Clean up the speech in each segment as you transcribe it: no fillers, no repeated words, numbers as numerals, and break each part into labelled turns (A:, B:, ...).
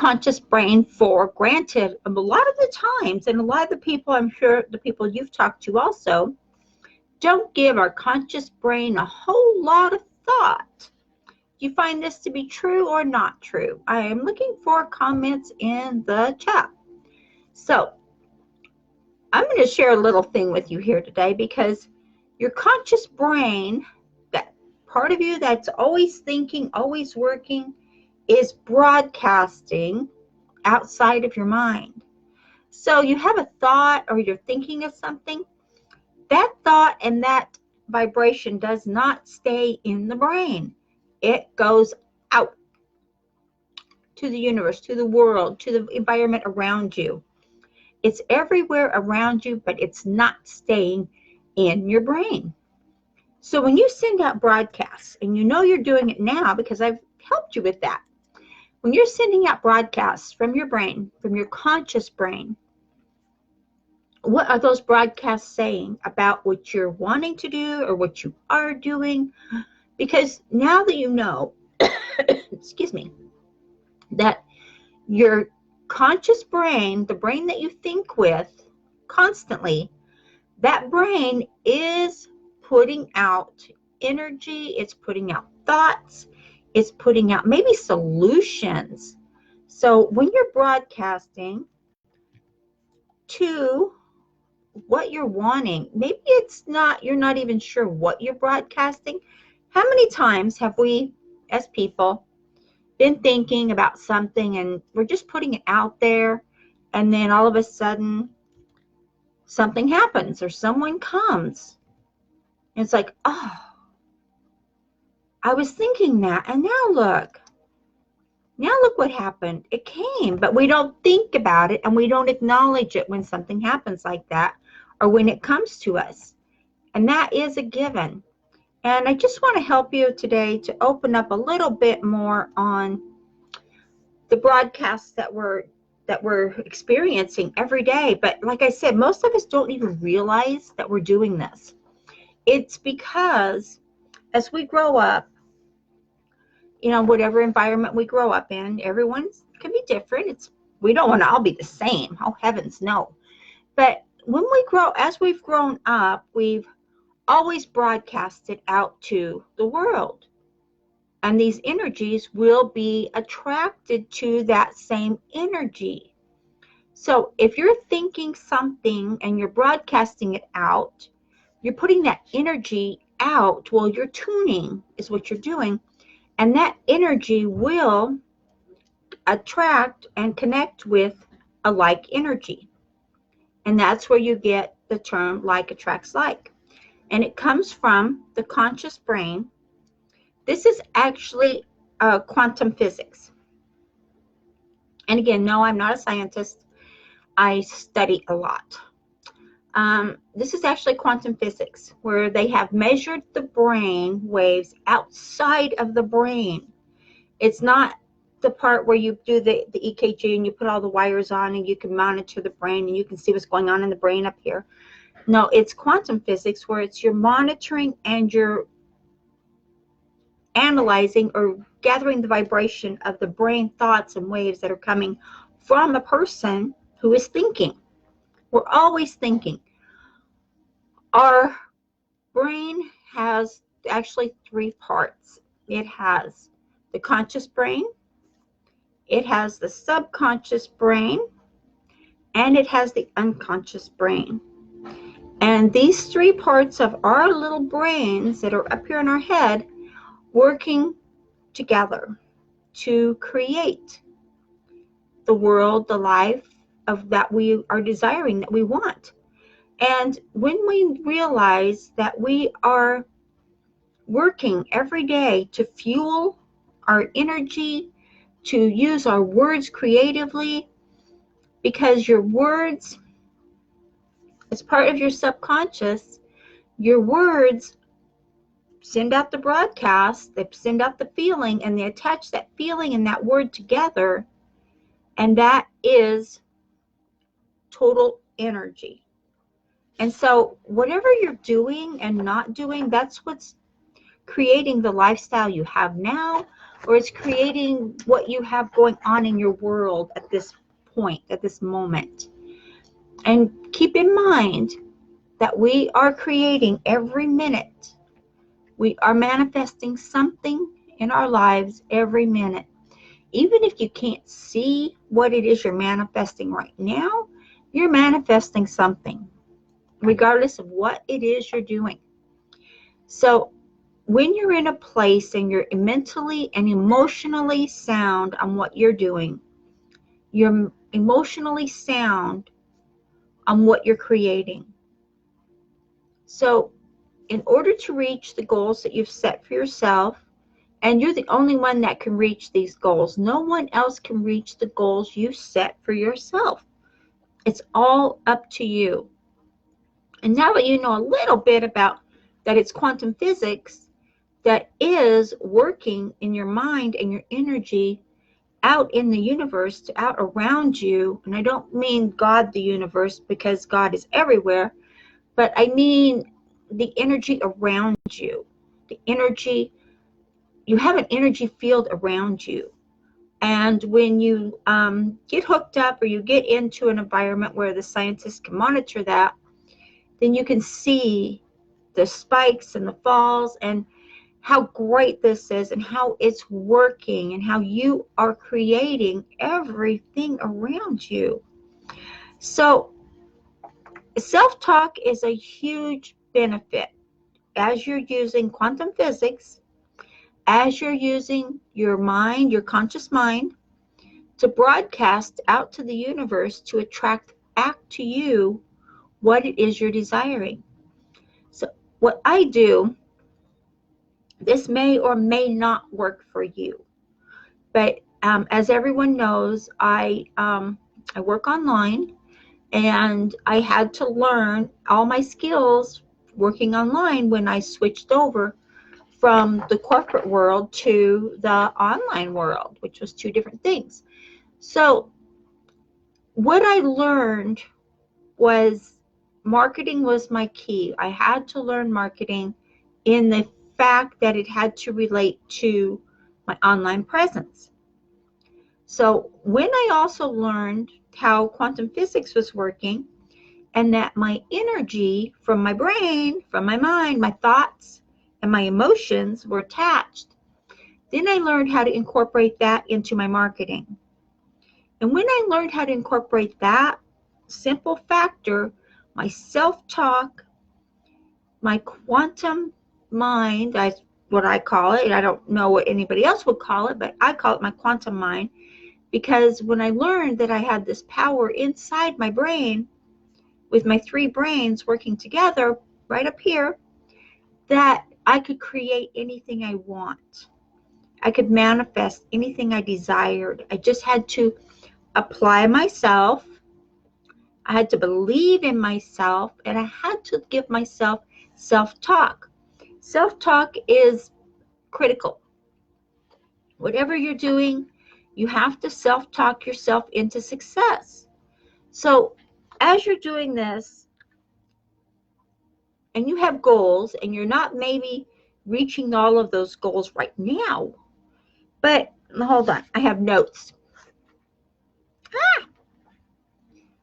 A: conscious brain for granted a lot of the times, and a lot of the people, I'm sure the people you've talked to also, don't give our conscious brain a whole lot of thought. Do you find this to be true or not true? I am looking for comments in the chat. So I'm going to share a little thing with you here today, because your conscious brain, that part of you that's always thinking, always working, is broadcasting outside of your mind. So you have a thought or you're thinking of something, that thought and that vibration does not stay in the brain. It goes out to the universe, to the world, to the environment around you. It's everywhere around you, but it's not staying in your brain. So when you send out broadcasts, and you know you're doing it now because I've helped you with that. When you're sending out broadcasts from your brain, from your conscious brain, what are those broadcasts saying about what you're wanting to do or what you are doing? Because now that you know, excuse me, that your conscious brain, the brain that you think with constantly, that brain is putting out energy, it's putting out thoughts, it's putting out maybe solutions. So when you're broadcasting to what you're wanting, maybe it's not, you're not even sure what you're broadcasting. How many times have we as people been thinking about something and we're just putting it out there, and then all of a sudden something happens or someone comes and it's like, oh, I was thinking that, and now look what happened. It came, but we don't think about it and we don't acknowledge it when something happens like that or when it comes to us. And that is a given. And I just want to help you today to open up a little bit more on the broadcasts that we're experiencing every day. But like I said, most of us don't even realize that we're doing this. It's because as we grow up, you know, whatever environment we grow up in, everyone's can be different. We don't want to all be the same. Oh, heavens, no. But when we grow, as we've grown up, we've always broadcasted out to the world. And these energies will be attracted to that same energy. So if you're thinking something and you're broadcasting it out, you're putting that energy out. Well, you're tuning is what you're doing. And that energy will attract and connect with a like energy. And that's where you get the term like attracts like. And it comes from the conscious brain. This is actually quantum physics. And again, no, I'm not a scientist. I study a lot. This is actually quantum physics, where they have measured the brain waves outside of the brain. It's not the part where you do the EKG and you put all the wires on and you can monitor the brain and you can see what's going on in the brain up here. No, it's quantum physics, where it's you're monitoring and you're analyzing or gathering the vibration of the brain thoughts and waves that are coming from a person who is thinking. We're always thinking. Our brain has actually three parts. It has the conscious brain, it has the subconscious brain, and it has the unconscious brain. And these three parts of our little brains that are up here in our head working together to create the world, the life of that we are desiring, that we want. And when we realize that we are working every day to fuel our energy, to use our words creatively, because your words, as part of your subconscious, your words send out the broadcast, they send out the feeling, and they attach that feeling and that word together, and that is total energy. And so whatever you're doing and not doing, that's what's creating the lifestyle you have now, or it's creating what you have going on in your world at this point, at this moment. And keep in mind that we are creating every minute. We are manifesting something in our lives every minute. Even if you can't see what it is you're manifesting right now, you're manifesting something, regardless of what it is you're doing. So when you're in a place and you're mentally and emotionally sound on what you're doing, you're emotionally sound on what you're creating. So in order to reach the goals that you've set for yourself, and you're the only one that can reach these goals. No one else can reach the goals you set for yourself. It's all up to you. And now that you know a little bit about that, it's quantum physics that is working in your mind and your energy out in the universe, out around you. And I don't mean God, the universe, because God is everywhere, but I mean the energy around you. The energy, you have an energy field around you. And when you get hooked up or you get into an environment where the scientists can monitor that, then you can see the spikes and the falls and how great this is and how it's working and how you are creating everything around you. So self-talk is a huge benefit as you're using quantum physics, as you're using your mind, your conscious mind, to broadcast out to the universe to attract back to you what it is you're desiring. So what I do, this may or may not work for you, but as everyone knows, I work online, and I had to learn all my skills working online when I switched over from the corporate world to the online world, which was two different things. So what I learned was marketing was my key. I had to learn marketing in the fact that it had to relate to my online presence. So when I also learned how quantum physics was working and that my energy from my brain, from my mind, my thoughts, and my emotions were attached, then I learned how to incorporate that into my marketing. And when I learned how to incorporate that simple factor, my self-talk, my quantum mind, that's what I call it. I don't know what anybody else would call it, but I call it my quantum mind, because when I learned that I had this power inside my brain with my three brains working together right up here, that I could create anything I want. I could manifest anything I desired. I just had to apply myself. I had to believe in myself, and I had to give myself self-talk. Self-talk is critical. Whatever you're doing, you have to self-talk yourself into success. So as you're doing this, and you have goals, and you're not maybe reaching all of those goals right now, but hold on, I have notes.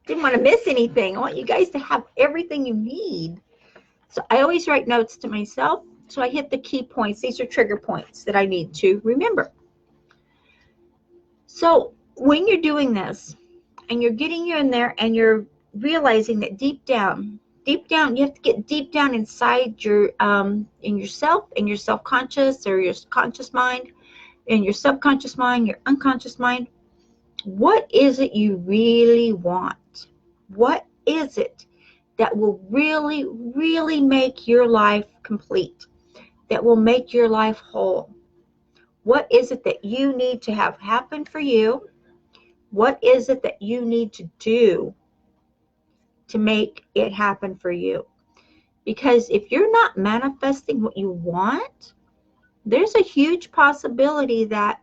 A: Didn't want to miss anything. I want you guys to have everything you need. So I always write notes to myself. So I hit the key points. These are trigger points that I need to remember. So when you're doing this and you're getting in there and you're realizing that deep down, you have to get deep down inside your, in yourself, in your self-conscious or your conscious mind, in your subconscious mind, your unconscious mind. What is it you really want? What is it that will really, really make your life complete, that will make your life whole? What is it that you need to have happen for you? What is it that you need to do to make it happen for you? Because if you're not manifesting what you want, there's a huge possibility that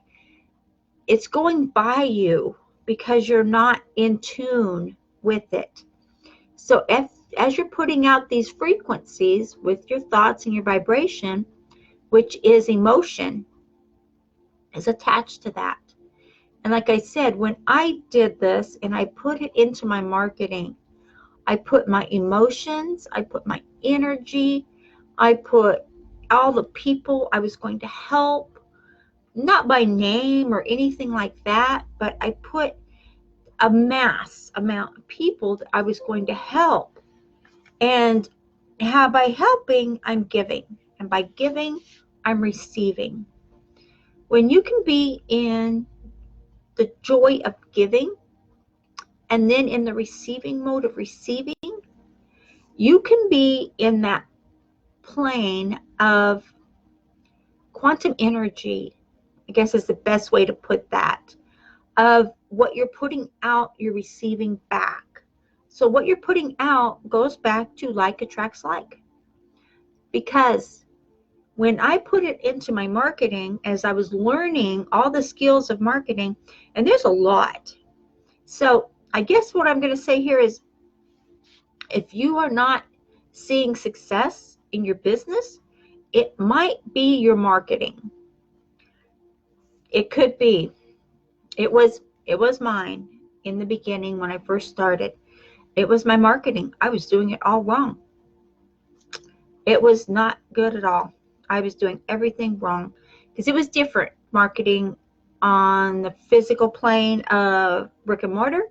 A: it's going by you because you're not in tune with it. So as you're putting out these frequencies with your thoughts and your vibration, which is emotion, is attached to that. And like I said, when I did this and I put it into my marketing, I put my emotions, I put my energy, I put all the people I was going to help, not by name or anything like that, but I put a mass amount of people that I was going to help. And how by helping, I'm giving. And by giving, I'm receiving. When you can be in the joy of giving and then in the receiving mode of receiving, you can be in that plane of quantum energy, I guess is the best way to put that, of what you're putting out, you're receiving back. So what you're putting out goes back to like attracts like. Because when I put it into my marketing, as I was learning all the skills of marketing, and there's a lot. So I guess what I'm going to say here is, if you are not seeing success in your business, it might be your marketing. It could be. It was mine in the beginning when I first started. It was my marketing. I was doing it all wrong. It was not good at all. I was doing everything wrong because it was different marketing on the physical plane of brick and mortar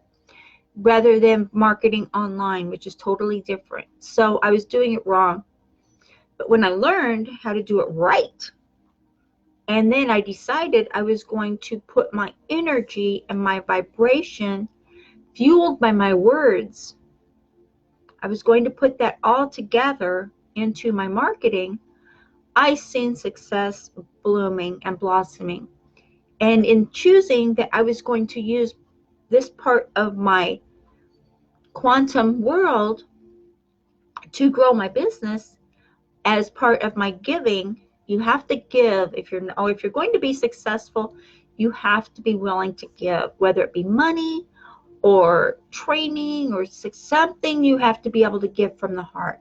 A: rather than marketing online, which is totally different. So I was doing it wrong. But when I learned how to do it right, and then I decided I was going to put my energy and my vibration fueled by my words, I was going to put that all together into my marketing. I seen success blooming and blossoming. And in choosing that I was going to use this part of my quantum world to grow my business as part of my giving, you have to give. If you're going to be successful, you have to be willing to give, whether it be money or training or something. You have to be able to give from the heart.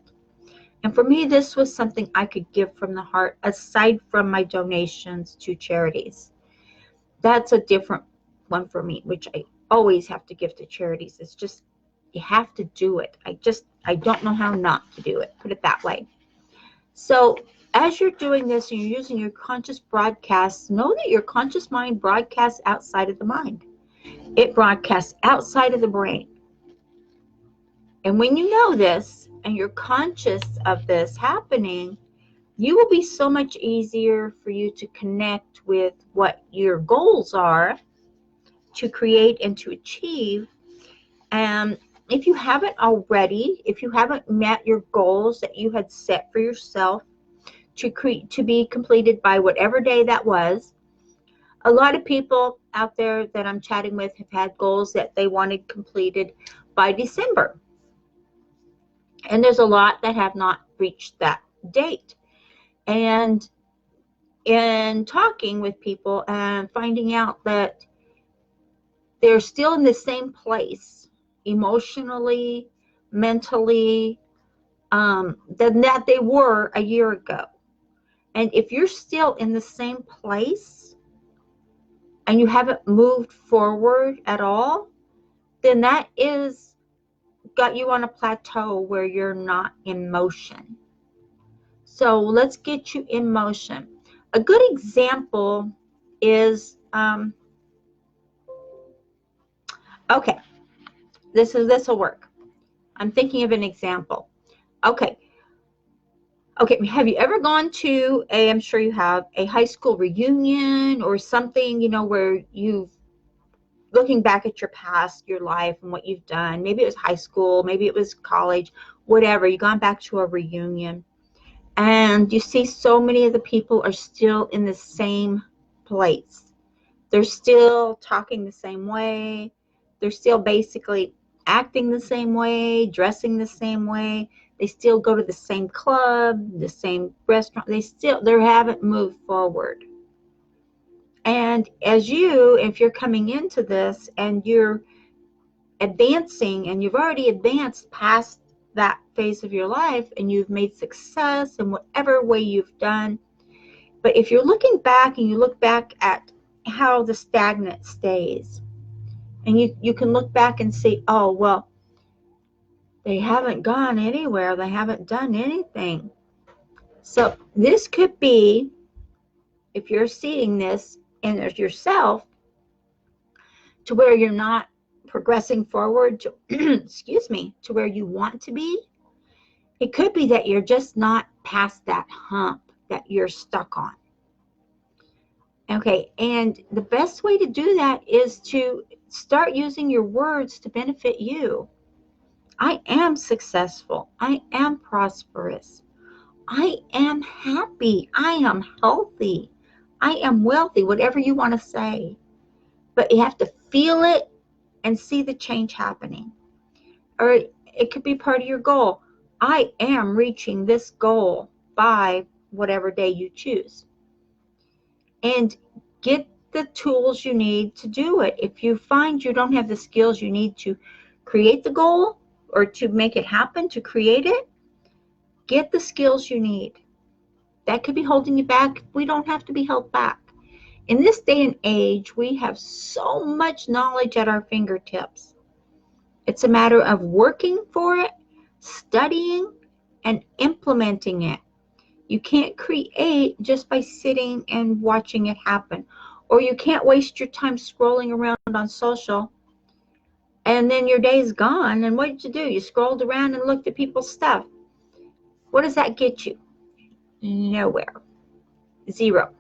A: And for me, this was something I could give from the heart, aside from my donations to charities. That's a different one for me, which I always have to give to charities. It's just, you have to do it. I don't know how not to do it, put it that way. So as you're doing this and you're using your conscious broadcasts, know that your conscious mind broadcasts outside of the mind. It broadcasts outside of the brain. And when you know this and you're conscious of this happening, you will be so much easier for you to connect with what your goals are to create and to achieve. And if you haven't already, if you haven't met your goals that you had set for yourself to be completed by whatever day that was, a lot of people out there that I'm chatting with have had goals that they wanted completed by December. And there's a lot that have not reached that date. And in talking with people and finding out that they're still in the same place emotionally, mentally, than that they were a year ago. And if you're still in the same place and you haven't moved forward at all, then that is got you on a plateau where you're not in motion. So let's get you in motion. A good example is, okay, this will work. I'm thinking of an example. Okay, have you ever gone to I'm sure you have, a high school reunion or something, where you've, looking back at your past, your life and what you've done, maybe it was high school, maybe it was college, whatever, you've gone back to a reunion and you see so many of the people are still in the same place. They're still talking the same way. They're still basically acting the same way, dressing the same way. They still go to the same club, the same restaurant. They haven't moved forward. And if you're coming into this and you're advancing and you've already advanced past that phase of your life and you've made success in whatever way you've done, but if you're looking back and you look back at how the stagnant stays. And you can look back and see, oh, well, they haven't gone anywhere. They haven't done anything. So this could be, if you're seeing this in yourself, to where you're not progressing forward to, excuse me, to where you want to be. It could be that you're just not past that hump that you're stuck on. Okay, and the best way to do that is to start using your words to benefit you. I am successful. I am prosperous. I am happy. I am healthy. I am wealthy, whatever you want to say. But you have to feel it and see the change happening. Or it could be part of your goal. I am reaching this goal by whatever day you choose. And get the tools you need to do it. If you find you don't have the skills you need to create the goal or to make it happen, to create it, get the skills you need. That could be holding you back. We don't have to be held back. In this day and age, we have so much knowledge at our fingertips. It's a matter of working for it, studying, and implementing it. You can't create just by sitting and watching it happen. Or you can't waste your time scrolling around on social and then your day's gone. And what did you do? You scrolled around and looked at people's stuff. What does that get you? Nowhere. Zero.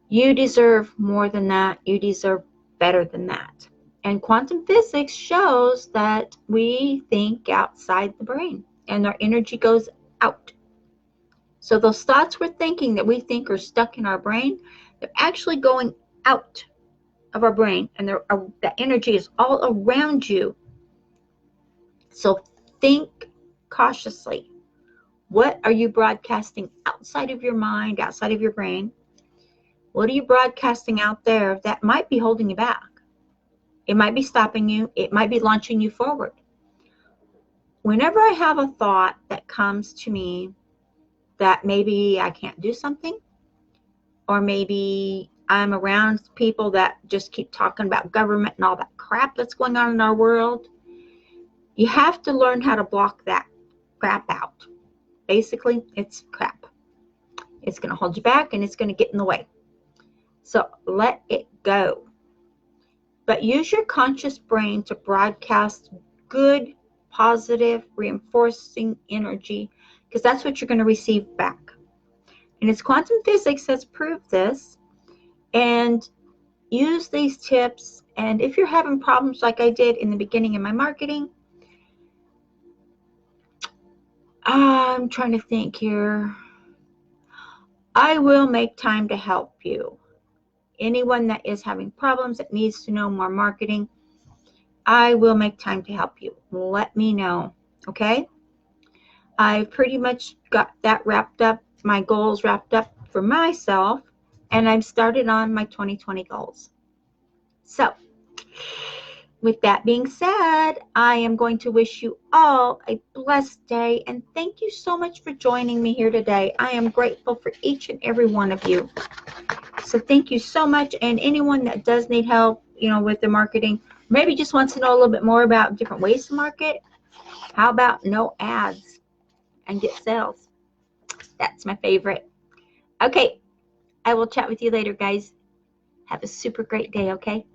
A: You deserve more than that. You deserve better than that. And quantum physics shows that we think outside the brain and our energy goes out. So those thoughts we're thinking that we think are stuck in our brain, they're actually going out of our brain, and the energy is all around you. So think cautiously. What are you broadcasting outside of your mind, outside of your brain? What are you broadcasting out there that might be holding you back? It might be stopping you. It might be launching you forward. Whenever I have a thought that comes to me that maybe I can't do something, or maybe I'm around people that just keep talking about government and all that crap that's going on in our world, you have to learn how to block that crap out. Basically, it's crap. It's going to hold you back and it's going to get in the way. So let it go. But use your conscious brain to broadcast good, positive, reinforcing energy, because that's what you're going to receive back. And it's quantum physics that's proved this. And use these tips. And if you're having problems like I did in the beginning of my marketing, I'm trying to think here. I will make time to help you. Anyone that is having problems, that needs to know more marketing, I will make time to help you. Let me know, okay? I pretty much got that wrapped up, my goals wrapped up for myself, and I've started on my 2020 goals. So, with that being said, I am going to wish you all a blessed day, and thank you so much for joining me here today. I am grateful for each and every one of you. So thank you so much, and anyone that does need help, with their marketing, maybe just wants to know a little bit more about different ways to market, how about no ads and get sales? That's my favorite. Okay, I will chat with you later, guys. Have a super great day, okay?